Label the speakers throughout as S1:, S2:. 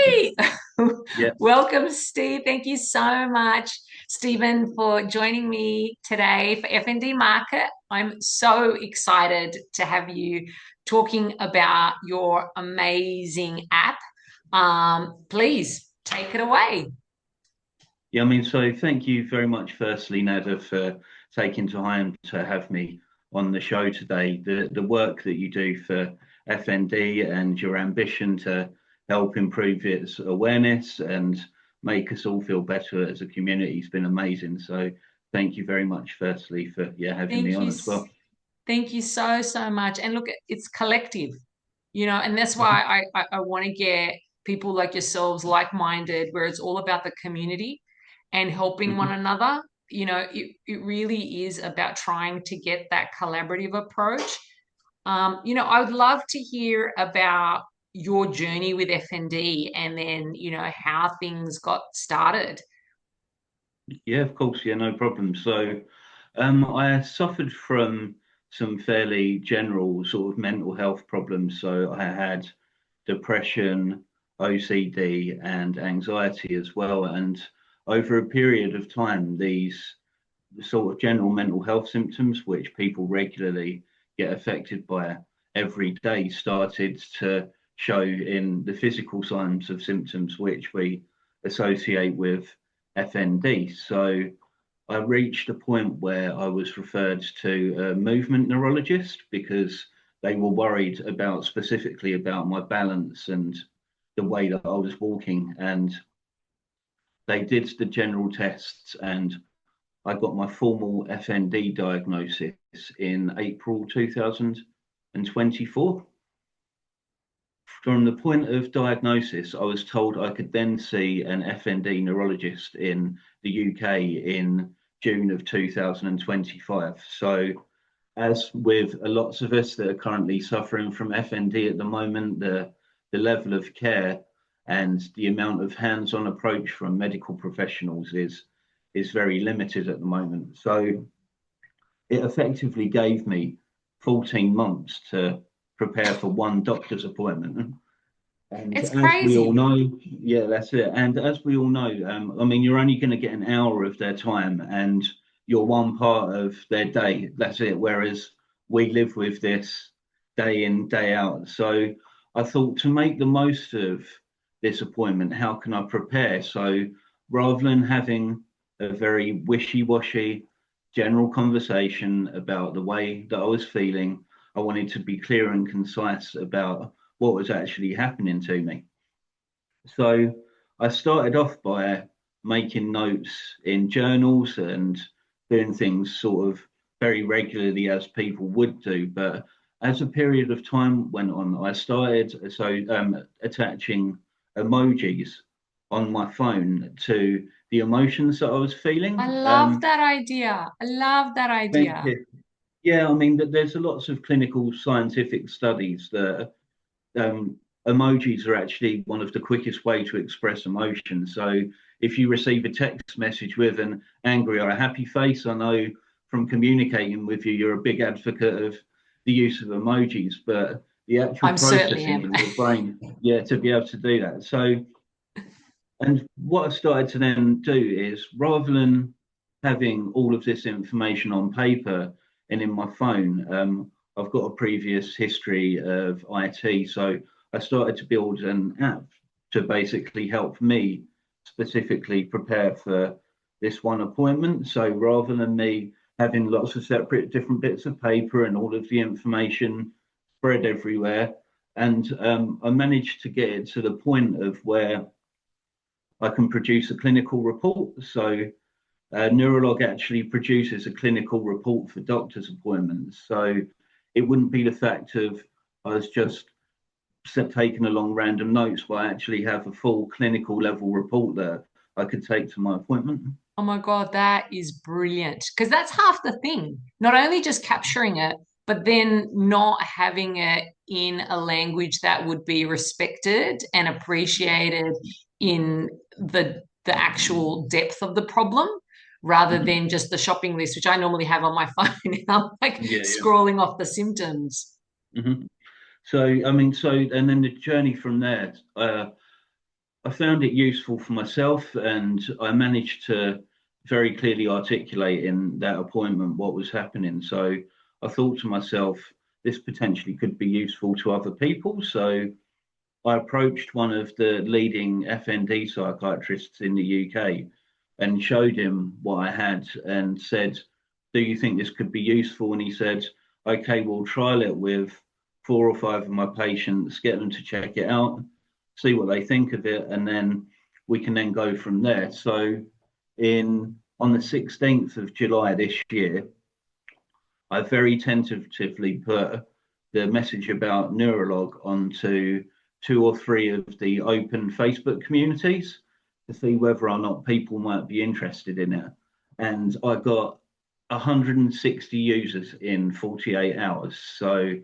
S1: Hey,
S2: Yeah,
S1: welcome, Steve. Thank you so much, Stephen, for joining me today for FND Market. I'm so excited to have you talking about your amazing app. Please take it away.
S2: yeah. So thank you very much, firstly, Nada, for taking time to have me on the show today. The work that you do for FND and your ambition to help improve its awareness and make us all feel better as a community has been amazing. So thank you very much, firstly, for having me
S1: Thank you.
S2: on as well.
S1: Thank you so, so much. And look, it's collective, and that's
S2: Mhm,
S1: why I want to get people like yourselves like-minded, where it's all about the community and helping one
S2: mhm.
S1: another. It really is about trying to get that collaborative approach. I would love to hear about your journey with FND and then, how things got started.
S2: Yeah, of course. Yeah, no problem. So, I suffered from some fairly general sort of mental health problems. So, I had depression, OCD, and anxiety as well. And over a period of time, these sort of general mental health symptoms, which people regularly get affected by every day, started to show in the physical signs of symptoms, which we associate with FND. So I reached a point where I was referred to a movement neurologist because they were worried about specifically about my balance and the way that I was walking. And they did the general tests, and I got my formal FND diagnosis in April 2024. From the point of diagnosis, I was told I could then see an FND neurologist in the UK in June of 2025. So, as with lots of us that are currently suffering from FND at the moment, the level of care and the amount of hands-on approach from medical professionals is very limited at the moment. So it effectively gave me 14 months to prepare for one doctor's appointment. And
S1: It's
S2: as we all
S1: crazy.
S2: know, yeah, that's it. And as we all know, you're only going to get an hour of their time and you're one part of their day. That's it. Whereas we live with this day in, day out. So I thought to make the most of this appointment, how can I prepare? So rather than having a very wishy-washy general conversation about the way that I was feeling, I wanted to be clear and concise about what was actually happening to me. So I started off by making notes in journals and doing things sort of very regularly as people would do. But as a period of time went on, I started attaching emojis on my phone to the emotions that I was
S1: I
S2: feeling.
S1: love that idea. I love that
S2: Thank
S1: idea.
S2: you. Yeah, there's lots of clinical scientific studies that emojis are actually one of the quickest way to express emotion. So if you receive a text message with an angry or a happy face, I know from communicating with you, you're a big advocate of the use of emojis, but the actual
S1: I'm certainly
S2: processing
S1: am.
S2: in your brain, yeah, to be able to do that. So, and what I started to then do is rather than having all of this information on paper and in my phone, I've got a previous history of IT. So I started to build an app to basically help me specifically prepare for this one appointment. So rather than me having lots of separate different bits of paper and all of the information spread everywhere, and I managed to get it to the point of where I can produce a clinical report. So Neurolog actually produces a clinical report for doctor's appointments. So it wouldn't be the fact of I was just taking along random notes, but I actually have a full clinical level report that I could take to my appointment.
S1: Oh my God, that is brilliant. Because that's half the thing. Not only just capturing it, but then not having it in a language that would be respected and appreciated in the actual depth of the problem, rather
S2: Mhm.
S1: than just the shopping list, which I normally have on my phone. And I'm like
S2: Yeah, yeah.
S1: scrolling off the symptoms.
S2: Mhm. So, and then the journey from there, I found it useful for myself, and I managed to very clearly articulate in that appointment what was happening. So I thought to myself, this potentially could be useful to other people. So I approached one of the leading FND psychiatrists in the UK and showed him what I had and said, "Do you think this could be useful?" And he said, "Okay, we'll trial it with 4 or 5 of my patients, get them to check it out, see what they think of it, and then we can then go from there." So, in on the 16th of July this year, I very tentatively put the message about Neurolog onto 2 or 3 of the open Facebook communities to see whether or not people might be interested in it. And I got 160 users in 48 hours. So,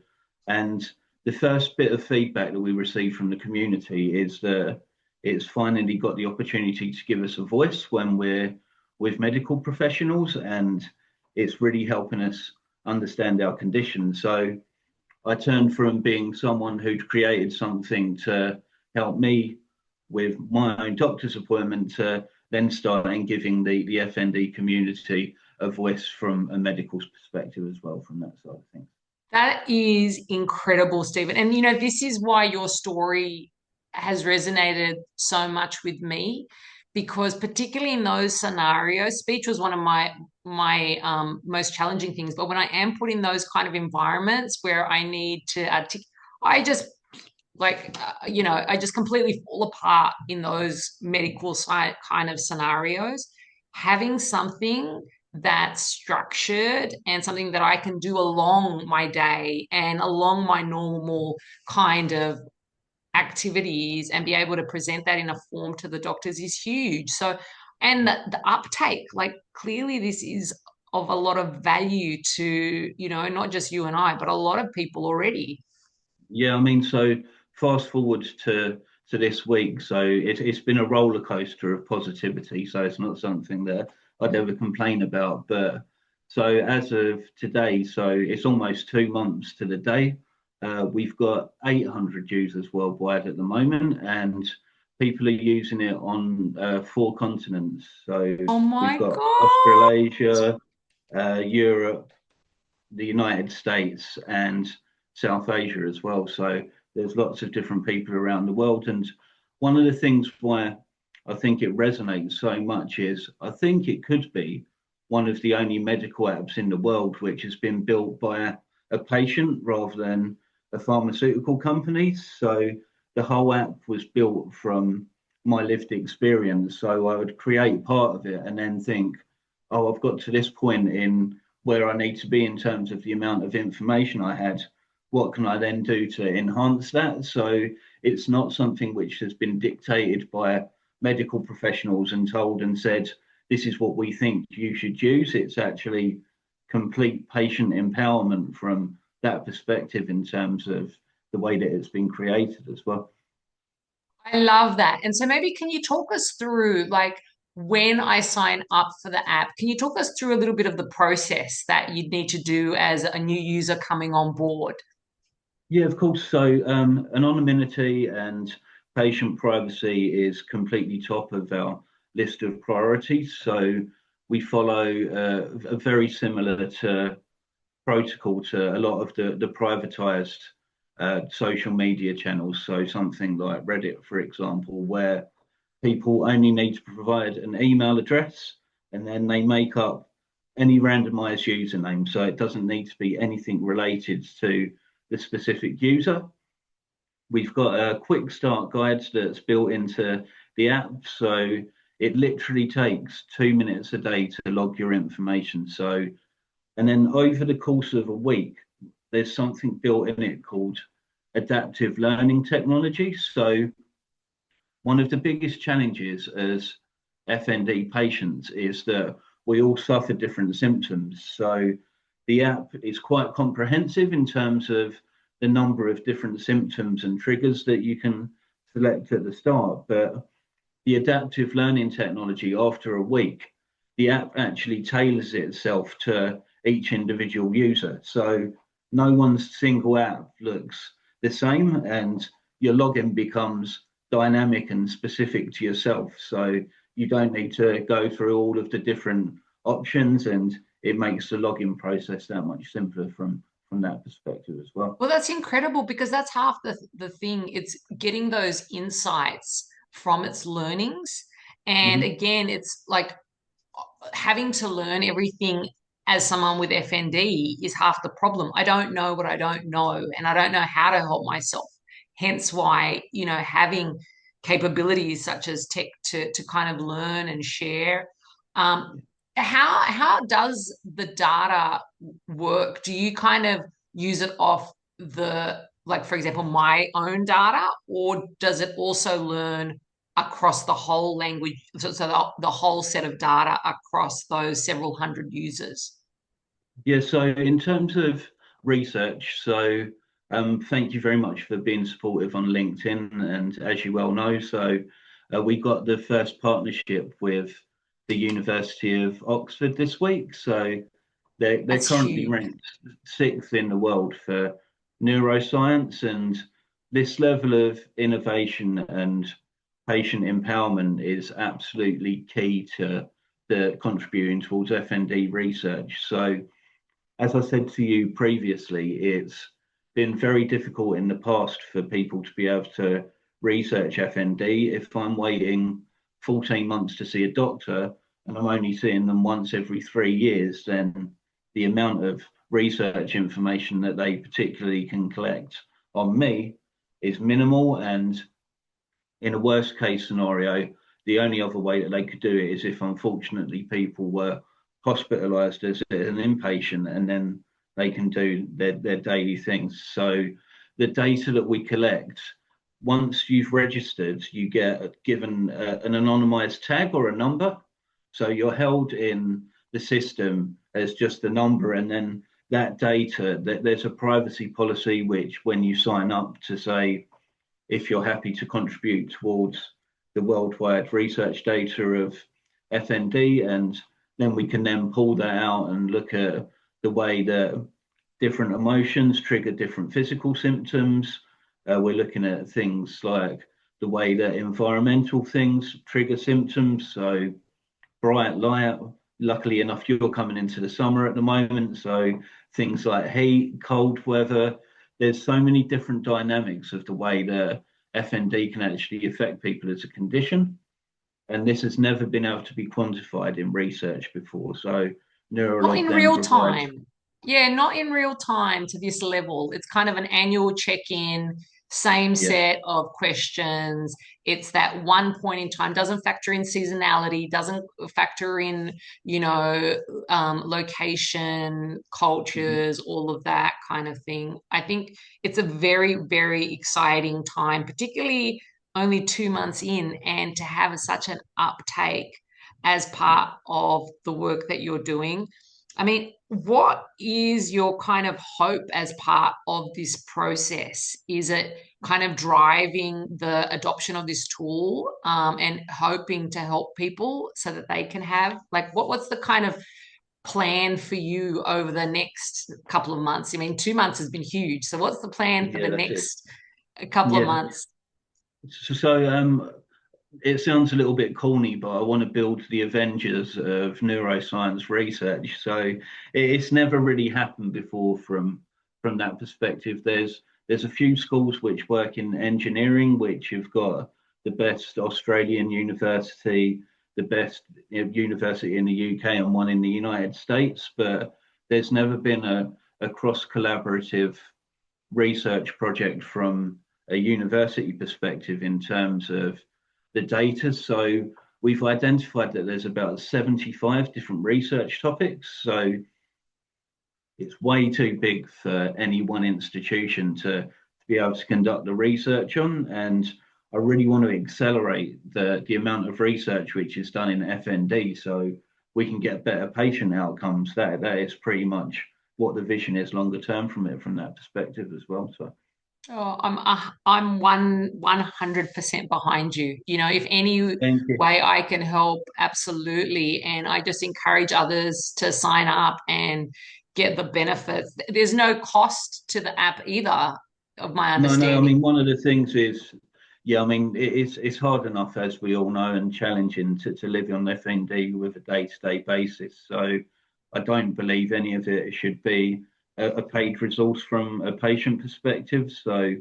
S2: and the first bit of feedback that we received from the community is that it's finally got the opportunity to give us a voice when we're with medical professionals, and it's really helping us understand our condition. So I turned from being someone who'd created something to help me with my own doctor's appointment to then starting giving the FND community a voice from a medical perspective as well from that side of things.
S1: That is incredible, Stephen. And this is why your story has resonated so much with me, because particularly in those scenarios, speech was one of my most challenging things. But when I am put in those kind of environments where I need to articulate, I just I just completely fall apart in those medical side kind of scenarios. Having something that's structured and something that I can do along my day and along my normal kind of activities and be able to present that in a form to the doctors is huge. So, and the uptake, like clearly this is of a lot of value to, not just you and I, but a lot of people already.
S2: Yeah, I mean, so fast forward to this week. So it's been a roller coaster of positivity. So it's not something that I'd ever complain about. But so as of today, so it's almost 2 months to the day. We've got 800 users worldwide at the moment, and people are using it on 4 continents. So
S1: Oh
S2: we've
S1: my
S2: got
S1: God.
S2: Australasia, Europe, the United States, and South Asia as well. So there's lots of different people around the world. And one of the things why I think it resonates so much is I think it could be one of the only medical apps in the world which has been built by a patient rather than a pharmaceutical company. So the whole app was built from my lived experience. So I would create part of it and then think, oh, I've got to this point in where I need to be in terms of the amount of information I had. What can I then do to enhance that? So it's not something which has been dictated by medical professionals and told and said, this is what we think you should use. It's actually complete patient empowerment from that perspective in terms of the way that it's been created as well.
S1: I love that. And so maybe can you talk us through like when I sign up for the app, can you talk us through a little bit of the process that you'd need to do as a new user coming on board?
S2: Yeah, of course. So anonymity and patient privacy is completely top of our list of priorities. So we follow a very similar to protocol to a lot of the privatized social media channels. So something like Reddit, for example, where people only need to provide an email address and then they make up any randomized username. So it doesn't need to be anything related to the specific user. We've got a quick start guide that's built into the app. So it literally takes 2 minutes a day to log your information. So, and then over the course of a week, there's something built in it called adaptive learning technology. So one of the biggest challenges as FND patients is that we all suffer different symptoms. So the app is quite comprehensive in terms of the number of different symptoms and triggers that you can select at the start. But the adaptive learning technology, after a week, the app actually tailors itself to each individual user. So no one's single app looks the same, and your login becomes dynamic and specific to yourself. So you don't need to go through all of the different options, and it makes the login process that much simpler from that perspective as well.
S1: Well, that's incredible because that's half the thing. It's getting those insights from its learnings. And
S2: Hmm.
S1: again, it's like having to learn everything as someone with FND is half the problem. I don't know what I don't know, and I don't know how to help myself. Hence why, having capabilities such as tech to kind of learn and share. Um, how does the data work? Do you kind of use it off like, for example, my own data, or does it also learn across the whole language, so the whole set of data across those several hundred users?
S2: Yeah, so in terms of research, thank you very much for being supportive on LinkedIn. And as you well know, we got the first partnership with the University of Oxford this week. So they're
S1: That's
S2: currently
S1: huge.
S2: ranked sixth in the world for neuroscience, and this level of innovation and patient empowerment is absolutely key to the contributing towards FND research. So as I said to you previously, it's been very difficult in the past for people to be able to research FND. If I'm waiting 14 months to see a doctor and I'm only seeing them once every 3 years, then the amount of research information that they particularly can collect on me is minimal. And in a worst case scenario, the only other way that they could do it is if unfortunately people were hospitalized as an inpatient, and then they can do their daily things. So the data that we collect, once you've registered, you get given an anonymized tag or a number. So you're held in the system as just a number, and then that data, there's a privacy policy which when you sign up to say if you're happy to contribute towards the worldwide research data of FND, and then we can then pull that out and look at the way that different emotions trigger different physical symptoms. We're looking at things like the way that environmental things trigger symptoms. So bright light. Luckily enough, you're coming into the summer at the moment, so things like heat, cold weather. There's so many different dynamics of the way that FND can actually affect people as a condition, and this has never been able to be quantified in research before. So
S1: Not
S2: Neurolog
S1: in
S2: then
S1: real
S2: provides.
S1: time. Yeah, not in real time to this level. It's kind of an annual check-in, same
S2: Yeah.
S1: set of questions. It's that one point in time, doesn't factor in seasonality, doesn't factor in, location,
S2: Mhm.
S1: cultures, all of that kind of thing. I think it's a very, very exciting time, particularly only 2 months in, and to have such an uptake as part of the work that you're doing. I mean, what is your kind of hope as part of this process? Is it kind of driving the adoption of this tool, and hoping to help people so that they can have, like, what's the kind of plan for you over the next couple of months? I mean, 2 months has been huge. So what's the plan for the
S2: Yeah, that's it.
S1: next couple of
S2: Yeah.
S1: months?
S2: So it sounds a little bit corny, but I want to build the Avengers of neuroscience research. So it's never really happened before from that perspective. There's a few schools which work in engineering, which have got the best Australian university, the best university in the UK, and one in the United States. But there's never been a cross collaborative research project from a university perspective in terms of the data. So we've identified that there's about 75 different research topics. So it's way too big for any one institution to be able to conduct the research on. And I really want to accelerate the amount of research which is done in FND so we can get better patient outcomes. That is pretty much what the vision is longer term from it from that perspective as well. So
S1: Oh, I'm 100% behind you. If any
S2: thank you.
S1: way I can help, absolutely. And I just encourage others to sign up and get the benefits. There's no cost to the app either, of my
S2: No, no. I
S1: understanding.
S2: mean, one of the things is Yeah, I mean, it's hard enough, as we all know, and challenging to live on FND with a day-to-day basis. So I don't believe any of it should be a paid resource from a patient perspective. So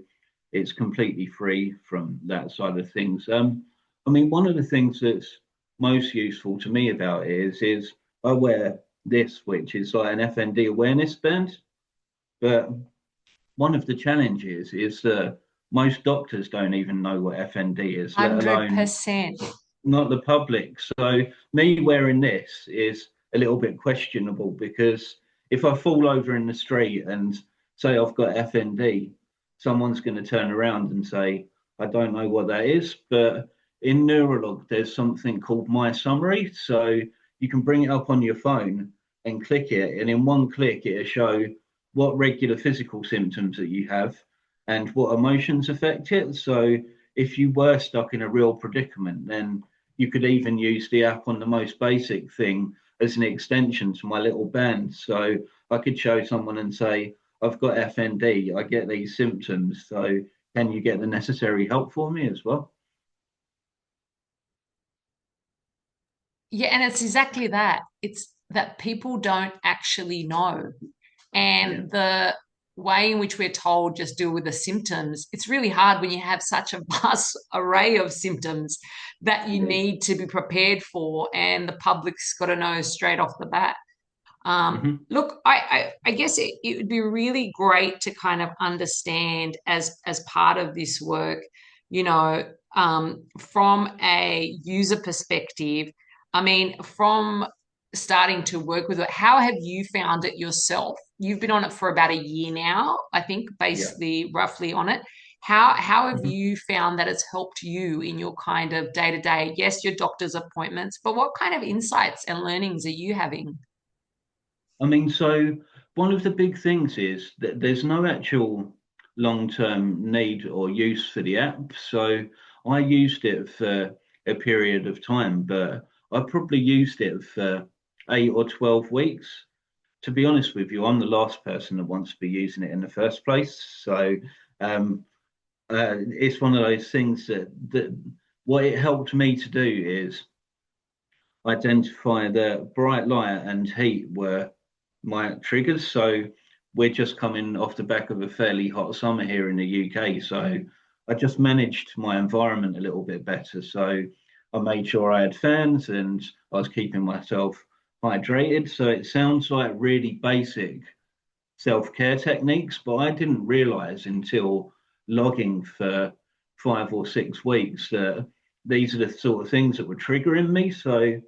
S2: it's completely free from that side of things. I mean, one of the things that's most useful to me about it is I wear this, which is like an FND awareness band, but one of the challenges is that most doctors don't even know what FND is, let alone
S1: 100%.
S2: not the public. So me wearing this is a little bit questionable because if I fall over in the street and say I've got FND, someone's going to turn around and say, I don't know what that is. But in Neurolog, there's something called My Summary. So you can bring it up on your phone and click it. And in one click, it'll show what regular physical symptoms that you have and what emotions affect it. So if you were stuck in a real predicament, then you could even use the app on the most basic thing as an extension to my little band. So I could show someone and say, I've got FND, I get these symptoms. So can you get the necessary help for me as well?
S1: Yeah, and it's exactly that. It's that people don't actually know.
S2: Yeah.
S1: And the way in which we're told just deal with the symptoms, it's really hard when you have such a vast array of symptoms that you
S2: Yeah.
S1: need to be prepared for, and the public's got to know straight off the bat.
S2: Hmm.
S1: Look, I guess it would be really great to kind of understand as part of this work, from a user perspective. I mean, from starting to work with it, how have you found it yourself? You've been on it for about a year now, I think,
S2: Yeah.
S1: basically roughly on it. How have
S2: Hmm.
S1: you found that it's helped you in your kind of day to day? Yes, your doctor's appointments, but what kind of insights and learnings are you having?
S2: I mean, so one of the big things is that there's no actual long-term need or use for the app. So I used it for a period of time, but I probably used it for 8 or 12 weeks. To be honest with you, I'm the last person that wants to be using it in the first place. So um, it's one of those things that what it helped me to do is identify that bright light and heat were my triggers. So we're just coming off the back of a fairly hot summer here in the UK. So I just managed my environment a little bit better. So I made sure I had fans and I was keeping myself hydrated. So it sounds like really basic self-care techniques, but I didn't realize until logging for 5 or 6 weeks that these are the sort of things that were triggering me. So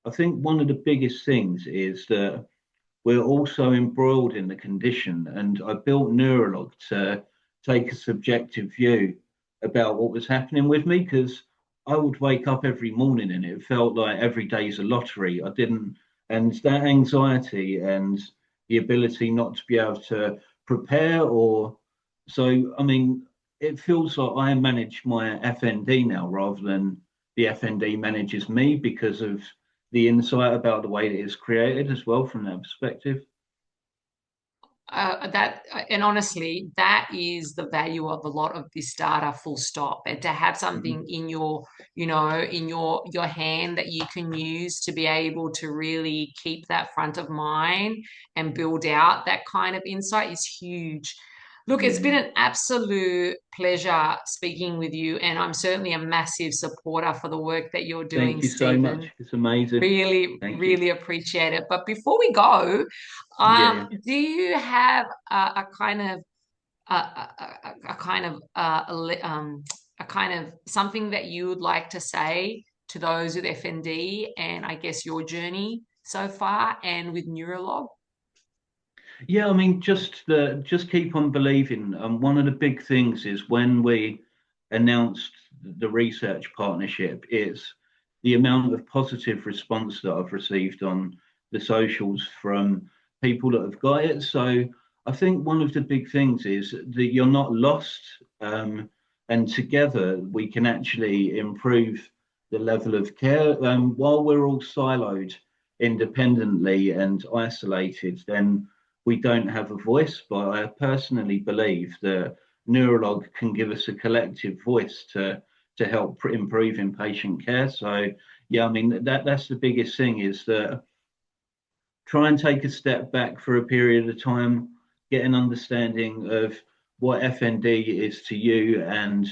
S2: I think one of the biggest things is that we're also embroiled in the condition. And I built Neurolog to take a subjective view about what was happening with me because I would wake up every morning and it felt like every day's a lottery. I didn't, and that anxiety and the ability not to be able to prepare or so, I mean, it feels like I manage my FND now rather than the FND manages me because of the insight about the way that it's created as well from that perspective.
S1: And honestly, that is the value of a lot of this data, full stop. And to have
S2: Mhm.
S1: something in your hand that you can use to be able to really keep that front of mind and build out that kind of insight is huge. Look, it's been
S2: Yeah.
S1: an absolute pleasure speaking with you, and I'm certainly a massive supporter for the work that you're doing,
S2: Thank you so
S1: Stephen.
S2: much. It's amazing.
S1: Really,
S2: Thank you.
S1: really appreciate it. But before we go,
S2: Yeah, yeah.
S1: do you have a kind of a kind of a kind of something that you would like to say to those with FND and I guess your journey so far and with Neurolog?
S2: Yeah, I mean, just keep on believing. One of the big things is when we announced the research partnership, it's the amount of positive response that I've received on the socials from people that have got it. So I think one of the big things is that you're not lost, and together we can actually improve the level of care. While we're all siloed independently and isolated, then we don't have a voice. But I personally believe that Neurolog can give us a collective voice to help improve in patient care. So yeah, I mean that's the biggest thing, is that try and take a step back for a period of time, get an understanding of what FND is to you, and